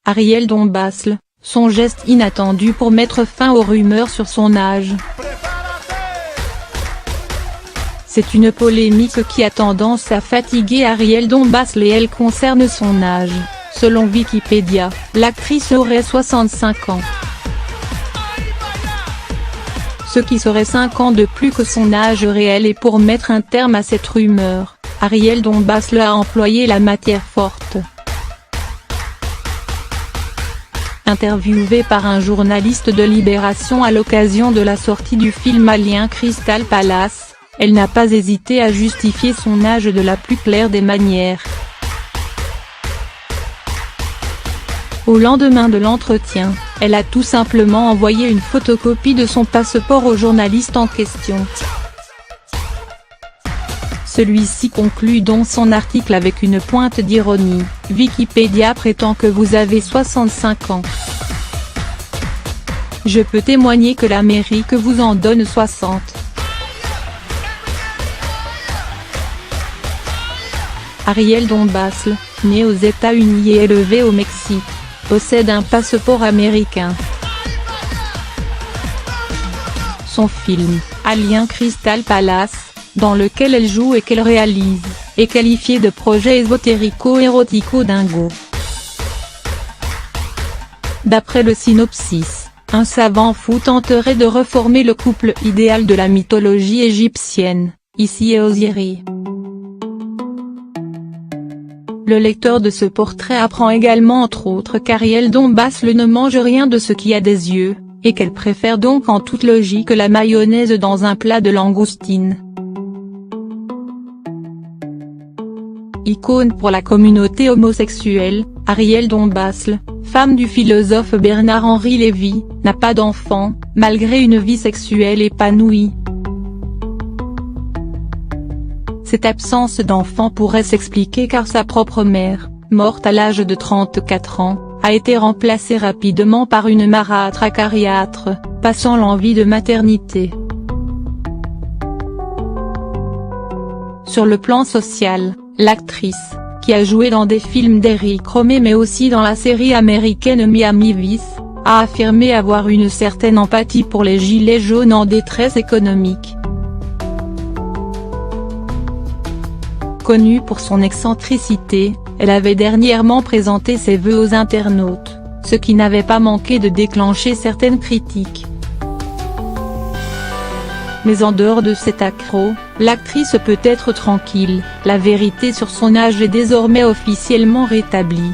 Ariel Dombasle, son geste inattendu pour mettre fin aux rumeurs sur son âge. C'est une polémique qui a tendance à fatiguer Ariel Dombasle et elle concerne son âge. Selon Wikipédia, l'actrice aurait 65 ans. Ce qui serait 5 ans de plus que son âge réel, et pour mettre un terme à cette rumeur, Ariel Dombasle a employé la matière forte. Interviewée par un journaliste de Libération à l'occasion de la sortie du film Alien Crystal Palace, elle n'a pas hésité à justifier son âge de la plus claire des manières. Au lendemain de l'entretien, elle a tout simplement envoyé une photocopie de son passeport au journaliste en question. Celui-ci conclut donc son article avec une pointe d'ironie. Wikipédia prétend que vous avez 65 ans. Je peux témoigner que l'Amérique vous en donne 60. Ariel Dombasle, née aux États-Unis et élevée au Mexique, possède un passeport américain. Son film, Alien Crystal Palace, dans lequel elle joue et qu'elle réalise, est qualifié de projet ésotérico-érotico-dingo. D'après le synopsis, un savant fou tenterait de reformer le couple idéal de la mythologie égyptienne, Isis et Osiris. Le lecteur de ce portrait apprend également entre autres qu'Ariel Dombasle ne mange rien de ce qui a des yeux, et qu'elle préfère donc en toute logique la mayonnaise dans un plat de langoustine. Icône pour la communauté homosexuelle, Ariel Dombasle, femme du philosophe Bernard-Henri Lévy, n'a pas d'enfant, malgré une vie sexuelle épanouie. Cette absence d'enfant pourrait s'expliquer car sa propre mère, morte à l'âge de 34 ans, a été remplacée rapidement par une marâtre acariâtre, passant l'envie de maternité. Sur le plan social, l'actrice, qui a joué dans des films d'Eric Romer mais aussi dans la série américaine Miami Vice, a affirmé avoir une certaine empathie pour les gilets jaunes en détresse économique. Connue pour son excentricité, elle avait dernièrement présenté ses vœux aux internautes, ce qui n'avait pas manqué de déclencher certaines critiques. Mais en dehors de cet accroc, l'actrice peut être tranquille, la vérité sur son âge est désormais officiellement rétablie.